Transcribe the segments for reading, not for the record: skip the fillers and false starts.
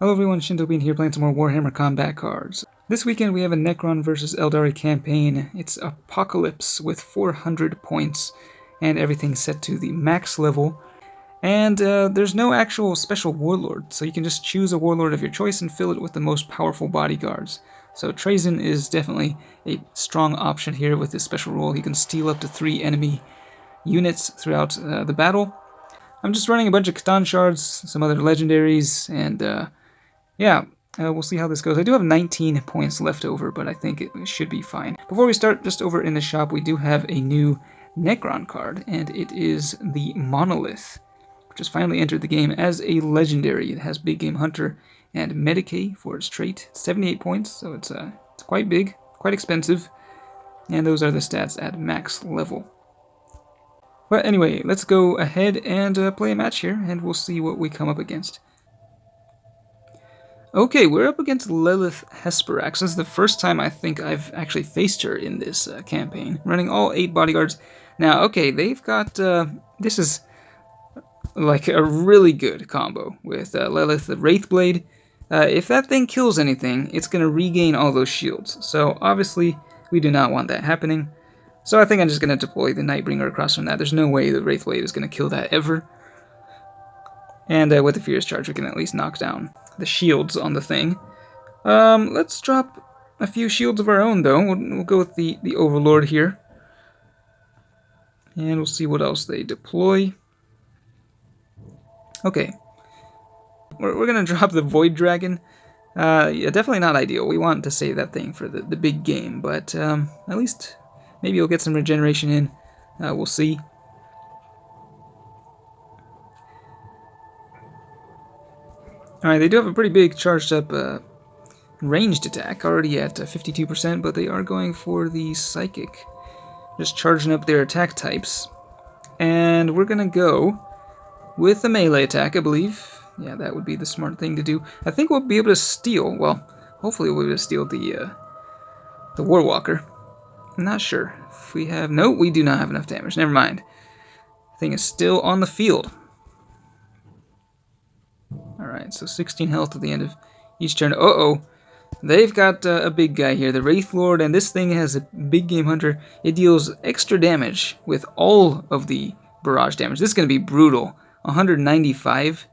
Hello everyone, Shinto Bean here playing some more Warhammer combat cards. This weekend we have a Necron vs Aeldari campaign. It's Apocalypse with 400 points and everything set to the max level. And there's no actual special warlord, so you can just choose a warlord of your choice and fill it with the most powerful bodyguards. So Trazen is definitely a strong option here with this special role. He can steal up to 3 enemy units throughout the battle. I'm just running a bunch of Catan shards, some other legendaries, and yeah, we'll see how this goes. I do have 19 points left over, but I think it should be fine. Before we start, just over in the shop, we do have a new Necron card, and it is the Monolith, which has finally entered the game as a legendary. It has Big Game Hunter and Medicae for its trait. 78 points, so it's quite big, quite expensive, and those are the stats at max level. But anyway, let's go ahead and play a match here, and we'll see what we come up against. Okay, we're up against Lelith Hesperax. This is the first time I think I've actually faced her in this campaign. Running all 8 bodyguards. Now, okay, they've got... this is like a really good combo with Lelith the Wraithblade. If that thing kills anything, it's going to regain all those shields. So, obviously, we do not want that happening. So I think I'm just going to deploy the Nightbringer across from that. There's no way the Wraithblade is going to kill that ever. And with the Furious Charge, we can at least knock down the shields on the thing. Let's drop a few shields of our own, though. We'll go with the Overlord here. And we'll see what else they deploy. Okay. We're going to drop the Void Dragon. Yeah, definitely not ideal. We want to save that thing for the big game. But at least maybe we'll get some regeneration in. We'll see. Alright, they do have a pretty big charged up ranged attack, already at 52%, but they are going for the Psychic. Just charging up their attack types. And we're going to go with the melee attack, I believe. Yeah, that would be the smart thing to do. I think we'll be able to steal, well, hopefully we'll be able to steal the Warwalker. I'm not sure. If we have... No, we do not have enough damage. Never mind. The thing is still on the field. Alright, so 16 health at the end of each turn. Uh-oh. They've got a big guy here, the Wraith Lord, and this thing has a Big Game Hunter. It deals extra damage with all of the barrage damage. This is going to be brutal. 195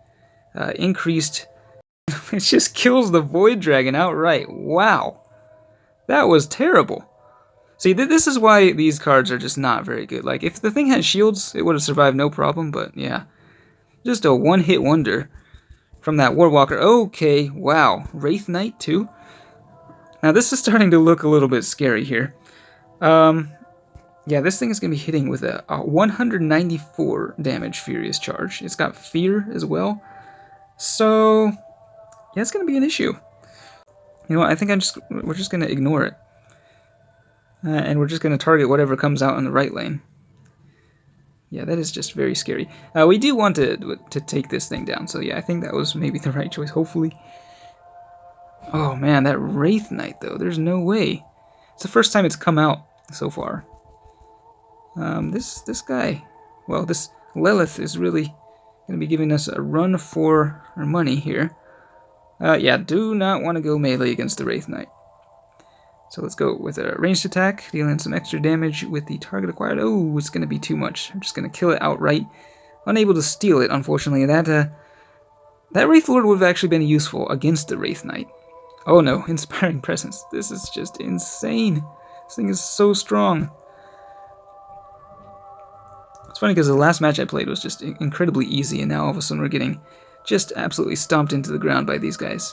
increased. It just kills the Void Dragon outright. Wow. That was terrible. See, this is why these cards are just not very good. Like, if the thing had shields, it would have survived no problem, but yeah. Just a one-hit wonder from that Warwalker. Okay, wow. Wraith Knight, too? Now, this is starting to look a little bit scary here. Yeah, this thing is going to be hitting with a 194 damage Furious Charge. It's got Fear as well. So, yeah, it's going to be an issue. You know what, I think we're just going to ignore it. And we're just going to target whatever comes out in the right lane. Yeah, that is just very scary. We do want to take this thing down, so yeah, I think that was maybe the right choice, hopefully. Oh man, that Wraith Knight, though, there's no way. It's the first time it's come out so far. This guy, well, this Lelith is really going to be giving us a run for our money here. Yeah, do not want to go melee against the Wraith Knight. So let's go with a ranged attack, dealing some extra damage with the target acquired. Oh, it's going to be too much. I'm just going to kill it outright. Unable to steal it, unfortunately. That Wraith Lord would have actually been useful against the Wraith Knight. Oh no, Inspiring Presence. This is just insane. This thing is so strong. It's funny because the last match I played was just incredibly easy, and now all of a sudden we're getting just absolutely stomped into the ground by these guys.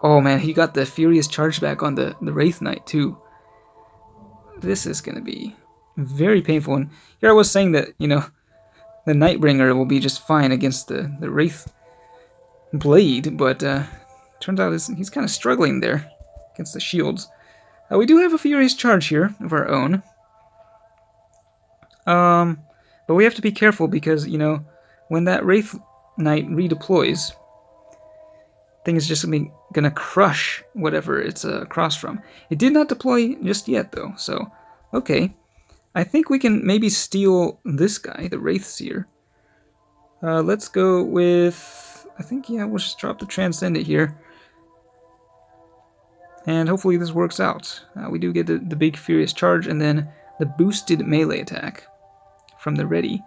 Oh man, he got the Furious Charge back on the Wraith Knight too. This is going to be very painful. And here I was saying that, you know, the Nightbringer will be just fine against the Wraith Blade, but turns out he's kind of struggling there against the shields. We do have a Furious Charge here of our own. But we have to be careful because, you know, when that Wraith Knight redeploys, thing is just going to crush whatever it's across from. It did not deploy just yet, though, so, okay. I think we can maybe steal this guy, the Wraith Seer. Let's go with I think, yeah, we'll just drop the Transcendent here. And hopefully this works out. We do get the big Furious Charge and then the boosted melee attack from the ready.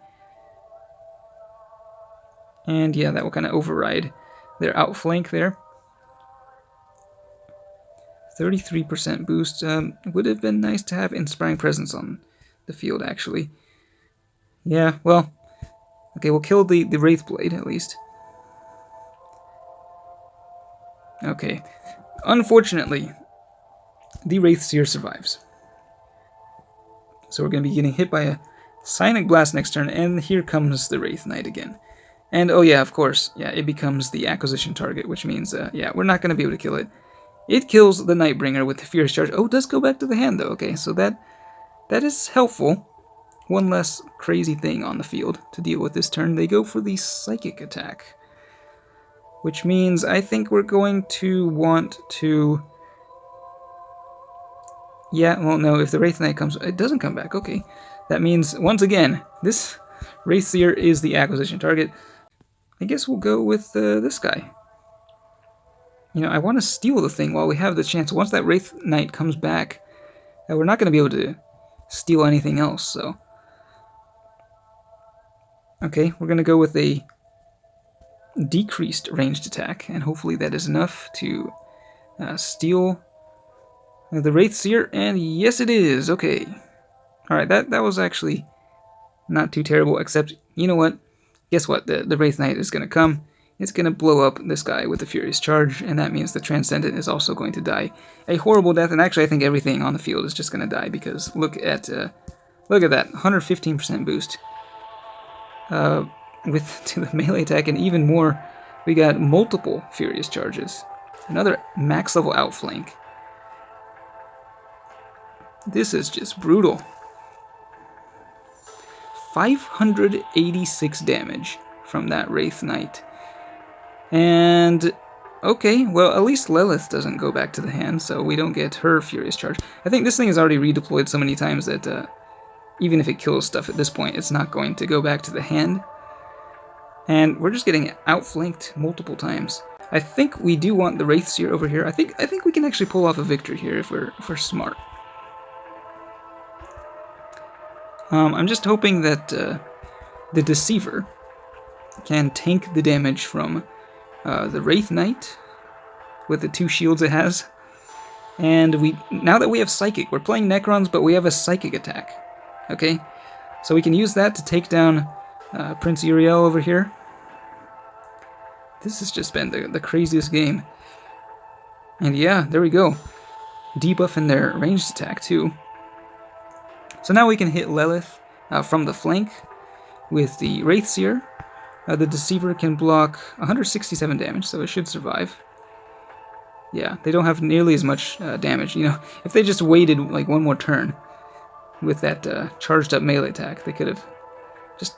And yeah, that will kind of override their outflank there. 33% boost. Would have been nice to have Inspiring Presence on the field, actually. Yeah, well, okay, we'll kill the Wraith Blade, at least. Okay. Unfortunately, the Wraith Seer survives. So we're going to be getting hit by a Psionic Blast next turn, and here comes the Wraith Knight again. And, oh yeah, of course, yeah, it becomes the acquisition target, which means, yeah, we're not going to be able to kill it. It kills the Nightbringer with the Furious Charge. Oh, it does go back to the hand, though. Okay, so that is helpful. One less crazy thing on the field to deal with this turn. They go for the Psychic attack, which means I think we're going to want to... Yeah, well, no, if the Wraith Knight comes... It doesn't come back, okay. That means, once again, this Wraith Seer is the acquisition target. I guess we'll go with this guy. You know, I want to steal the thing while we have the chance. Once that Wraith Knight comes back, we're not going to be able to steal anything else, so... Okay, we're going to go with a decreased ranged attack, and hopefully that is enough to steal the Wraith Seer, and yes it is, okay. Alright, that was actually not too terrible, except, you know what? Guess what? The Wraith Knight is going to come. It's going to blow up this guy with the Furious Charge, and that means the Transcendent is also going to die. A horrible death, and actually I think everything on the field is just going to die, that, 115% boost. To the melee attack, and even more, we got multiple Furious Charges. Another max level outflank. This is just brutal. 586 damage from that Wraith Knight. And, okay, well, at least Lelith doesn't go back to the hand, so we don't get her Furious Charge. I think this thing is already redeployed so many times that even if it kills stuff at this point, it's not going to go back to the hand. And we're just getting outflanked multiple times. I think we do want the Wraith Seer over here. I think we can actually pull off a victory here if we're smart. I'm just hoping that the Deceiver can tank the damage from the Wraith Knight with the 2 shields it has. And now that we have Psychic, we're playing Necrons, but we have a Psychic attack. Okay, so we can use that to take down Prince Uriel over here. This has just been the craziest game. And yeah, there we go. Debuffing their ranged attack too. So now we can hit Lelith from the flank with the Wraith Seer. The Deceiver can block 167 damage, so it should survive. Yeah, they don't have nearly as much damage. You know, if they just waited like one more turn with that charged up melee attack, they could have just...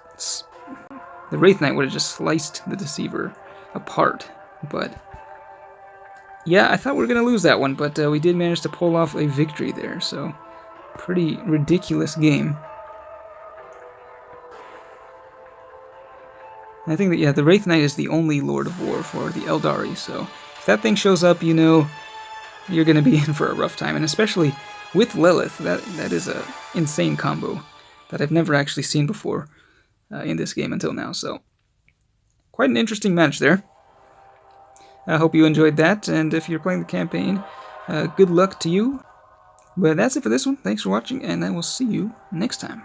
The Wraith Knight would have just sliced the Deceiver apart. But yeah, I thought we were going to lose that one, but we did manage to pull off a victory there, so pretty ridiculous game. And I think that, yeah, the Wraith Knight is the only Lord of War for the Aeldari, so if that thing shows up, you know you're going to be in for a rough time, and especially with Lelith, that is a insane combo that I've never actually seen before in this game until now, so quite an interesting match there. I hope you enjoyed that, and if you're playing the campaign, good luck to you. But that's it for this one. Thanks for watching, and I will see you next time.